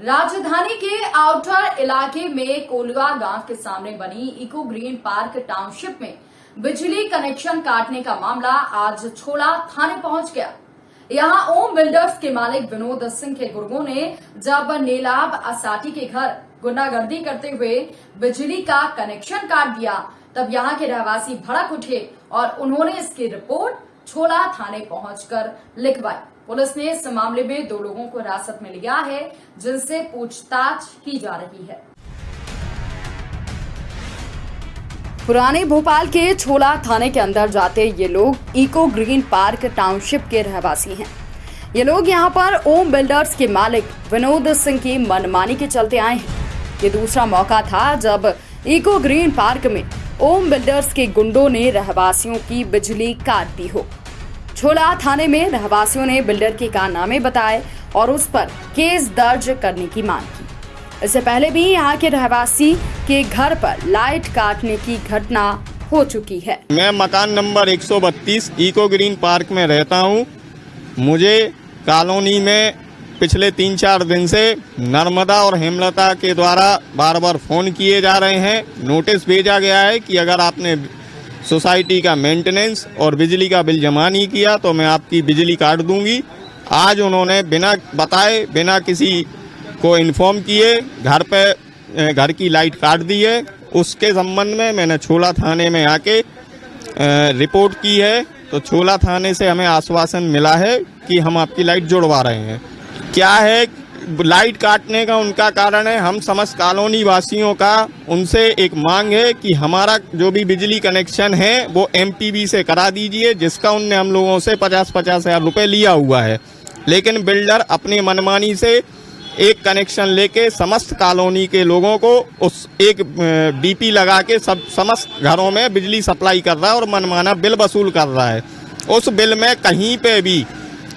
राजधानी के आउटर इलाके में कोलवा गांव के सामने बनी इको ग्रीन पार्क टाउनशिप में बिजली कनेक्शन काटने का मामला आज छोला थाने पहुंच गया। यहां ओम बिल्डर्स के मालिक विनोद सिंह के गुर्गों ने जब नीलाब असाटी के घर गुंडागर्दी करते हुए बिजली का कनेक्शन काट दिया, तब यहां के रहवासी भड़क उठे और उन्होंने इसकी रिपोर्ट छोला थाने पहुंचकर लिखवाई। पुलिस ने इस मामले में 2 लोगों को हिरासत में लिया है, जिनसे पूछताछ की जा रही है। पुराने भोपाल के छोला थाने के अंदर जाते ये लोग इको ग्रीन पार्क टाउनशिप के रहवासी हैं। ये लोग यहां पर ओम बिल्डर्स के मालिक विनोद सिंह की मनमानी के चलते आए हैं। ये दूसरा मौका था जब इको ग्रीन पार्क में ओम बिल्डर्स के गुंडों ने रहवासियों की बिजली काट दी हो। छोला थाने में रहवासियों ने बिल्डर के कारनामे बताए और उस पर केस दर्ज करने की मांग की। इससे पहले भी यहाँ के रहवासी के घर पर लाइट काटने की घटना हो चुकी है। मैं मकान नंबर 132 इको ग्रीन पार्क में रहता हूँ। मुझे कॉलोनी में पिछले 3-4 दिन से नर्मदा और हेमलता के द्वारा बार बार फोन किए जा रहे हैं। नोटिस भेजा गया है कि अगर आपने सोसाइटी का मेंटेनेंस और बिजली का बिल जमा नहीं किया तो मैं आपकी बिजली काट दूंगी। आज उन्होंने बिना बताए, बिना किसी को इन्फॉर्म किए घर की लाइट काट दी है। उसके संबंध में मैंने छोला थाने में आके रिपोर्ट की है। तो छोला थाने से हमें आश्वासन मिला है कि हम आपकी लाइट जुड़वा रहे हैं। क्या है लाइट काटने का उनका कारण है, हम समस्त कॉलोनी वासियों का उनसे एक मांग है कि हमारा जो भी बिजली कनेक्शन है वो एमपीबी से करा दीजिए, जिसका उनने हम लोगों से 50-50 हज़ार रुपये लिया हुआ है। लेकिन बिल्डर अपनी मनमानी से एक कनेक्शन लेके समस्त कॉलोनी के लोगों को उस एक डीपी लगा के समस्त घरों में बिजली सप्लाई कर रहा है और मनमाना बिल वसूल कर रहा है। उस बिल में कहीं पे भी,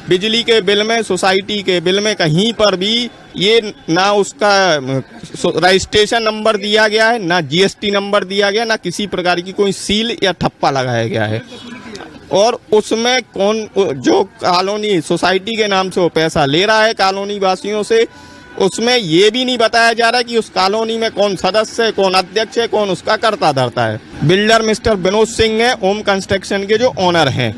बिजली के बिल में, सोसाइटी के बिल में कहीं पर भी ये ना उसका रजिस्ट्रेशन नंबर दिया गया है, ना जीएसटी नंबर दिया गया, ना किसी प्रकार की कोई सील या ठप्पा लगाया गया है। और उसमें कौन जो कॉलोनी सोसाइटी के नाम से वो पैसा ले रहा है कॉलोनी वासियों से, उसमें ये भी नहीं बताया जा रहा है कि उस कॉलोनी में कौन सदस्य है, कौन अध्यक्ष है, कौन उसका कर्ता धर्ता है। बिल्डर मिस्टर विनोद सिंह है, ओम कंस्ट्रक्शन के जो ओनर हैं।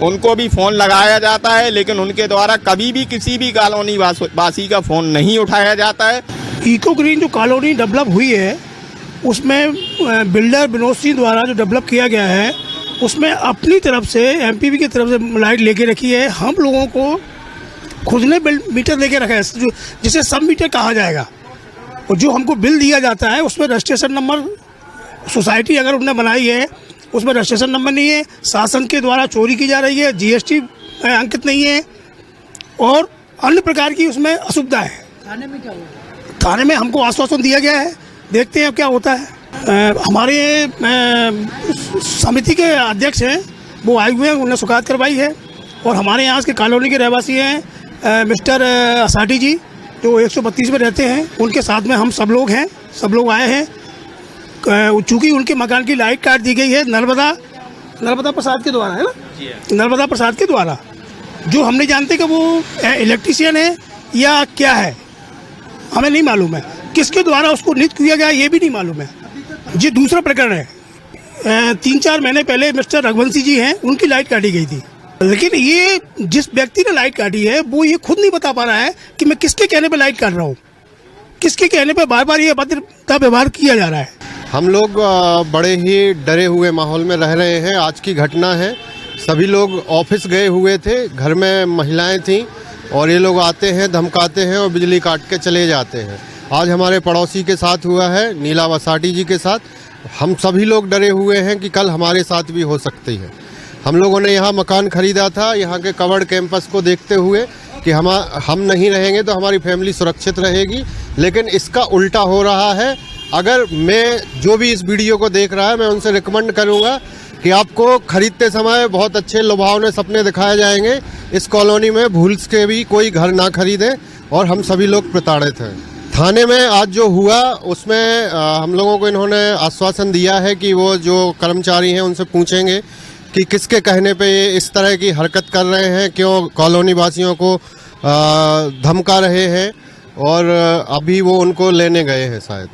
उनको भी फोन लगाया जाता है, लेकिन उनके द्वारा कभी भी किसी भी कॉलोनी वासी का फोन नहीं उठाया जाता है। इको ग्रीन जो कॉलोनी डेवलप हुई है उसमें बिल्डर विनोद सिंह द्वारा जो डेवलप किया गया है उसमें अपनी तरफ से एमपीबी की तरफ से लाइट लेके रखी है। हम लोगों को खुद ने मीटर लेके रखा है जिसे सब मीटर कहा जाएगा। और जो हमको बिल दिया जाता है उसमें रजिस्ट्रेशन नंबर सोसाइटी अगर उन्होंने बनाई है उसमें रजिस्ट्रेशन नंबर नहीं है, शासन के द्वारा चोरी की जा रही है, जीएसटी अंकित नहीं है और अन्य प्रकार की उसमें असुविधा है। थाने में क्या हुआ? थाने में हमको आश्वासन दिया गया है, देखते हैं क्या होता है। हमारे समिति के अध्यक्ष हैं, वो आए हुए हैं, उन्होंने शिकायत करवाई है। और हमारे यहाँ के कॉलोनी के रहवासी हैं मिस्टर असाटी जी, जो 132 में रहते हैं, उनके साथ में हम सब लोग हैं, सब लोग आए हैं। चूँकि उनके मकान की लाइट काट दी गई है नर्मदा प्रसाद के द्वारा, है ना, नर्मदा प्रसाद के द्वारा, जो हम नहीं जानते कि वो इलेक्ट्रीशियन है या क्या है, हमें नहीं मालूम है। किसके द्वारा उसको नियुक्त किया गया ये भी नहीं मालूम है। ये दूसरा प्रकरण है। 3-4 महीने पहले मिस्टर रघुवंशी जी हैं, उनकी लाइट काटी गई थी। लेकिन ये जिस व्यक्ति ने लाइट काटी है वो ये खुद नहीं बता पा रहा है कि मैं किसके कहने पर लाइट काट रहा हूँ, किसके कहने पर बार बार ये अभद्र का व्यवहार किया जा रहा है। हम लोग बड़े ही डरे हुए माहौल में रह रहे हैं। आज की घटना है, सभी लोग ऑफिस गए हुए थे, घर में महिलाएं थीं और ये लोग आते हैं, धमकाते हैं और बिजली काट के चले जाते हैं। आज हमारे पड़ोसी के साथ हुआ है, नीलाव असाटी जी के साथ। हम सभी लोग डरे हुए हैं कि कल हमारे साथ भी हो सकती है। हम लोगों ने यहाँ मकान खरीदा था, यहाँ के कवर्ड कैंपस को देखते हुए कि हम नहीं रहेंगे तो हमारी फैमिली सुरक्षित रहेगी, लेकिन इसका उल्टा हो रहा है। अगर मैं जो भी इस वीडियो को देख रहा है, मैं उनसे रिकमेंड करूंगा कि आपको खरीदते समय बहुत अच्छे लुभावने सपने दिखाए जाएंगे। इस कॉलोनी में भूल के भी कोई घर ना खरीदे और हम सभी लोग प्रताड़ित हैं। थाने में आज जो हुआ उसमें हम लोगों को इन्होंने आश्वासन दिया है कि वो जो कर्मचारी हैं उनसे पूछेंगे कि किसके कहने पे ये इस तरह की हरकत कर रहे हैं, क्यों कॉलोनी वासियों को धमका रहे हैं, और अभी वो उनको लेने गए हैं शायद।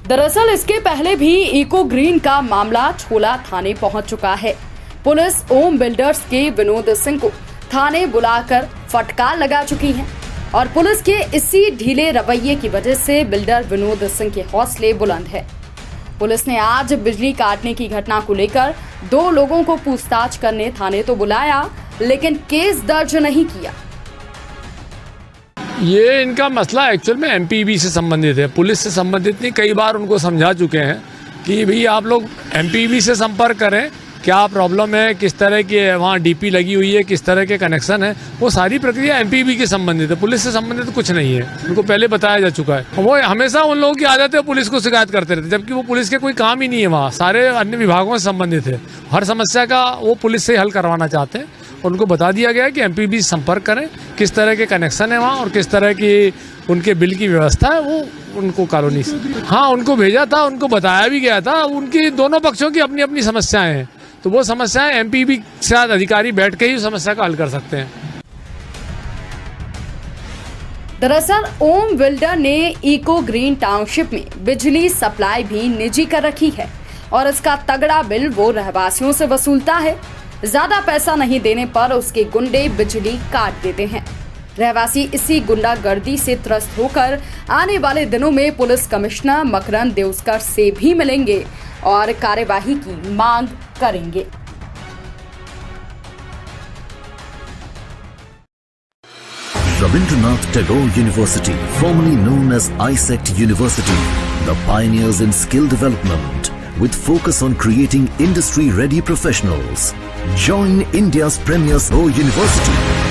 दरअसल इसके पहले भी इको ग्रीन का मामला छोला थाने पहुंच चुका है। पुलिस ओम बिल्डर्स के विनोद सिंह को थाने बुलाकर फटकार लगा चुकी है और पुलिस के इसी ढीले रवैये की वजह से बिल्डर विनोद सिंह के हौसले बुलंद है। पुलिस ने आज बिजली काटने की घटना को लेकर 2 लोगों को पूछताछ करने थाने तो बुलाया, लेकिन केस दर्ज नहीं किया। ये इनका मसला एक्चुअल में एमपीबी से संबंधित है, पुलिस से संबंधित नहीं। कई बार उनको समझा चुके हैं कि भाई आप लोग एमपीबी से संपर्क करें, क्या प्रॉब्लम है, किस तरह की वहाँ डीपी लगी हुई है, किस तरह के कनेक्शन है, वो सारी प्रक्रिया एमपीबी के संबंधित है, पुलिस से संबंधित तो कुछ नहीं है। उनको पहले बताया जा चुका है। वो हमेशा उन लोगों की आदत है पुलिस को शिकायत करते रहते, जबकि वो पुलिस के कोई काम ही नहीं है, वहाँ सारे अन्य विभागों से संबंधित है। हर समस्या का वो पुलिस से हल करवाना चाहते हैं। उनको बता दिया गया है कि एमपीबी से संपर्क करें, किस तरह के कनेक्शन है वहाँ और किस तरह की उनके बिल की व्यवस्था है, वो उनको कॉलोनी से। हाँ, उनको भेजा था, उनको बताया भी गया था। उनकी दोनों पक्षों की अपनी अपनी समस्याएं हैं, तो वो समस्याएं एमपीबी के साथ अधिकारी बैठ के ही उस समस्या का हल कर सकते हैं। दरअसल ओम बिल्डर ने इको ग्रीन टाउनशिप में बिजली सप्लाई भी निजी कर रखी है और इसका तगड़ा बिल वो रहवासियों से वसूलता है। ज्यादा पैसा नहीं देने पर उसके गुंडे बिजली काट देते हैं। रहवासी इसी गुंडागर्दी से त्रस्त होकर आने वाले दिनों में पुलिस कमिश्नर मकरंद देउस्कर से भी मिलेंगे और कार्यवाही की मांग करेंगे। Rabindranath Tagore University, formerly known as ISECT University, the pioneers in skill development with focus on creating industry-ready professionals. Join India's premier university.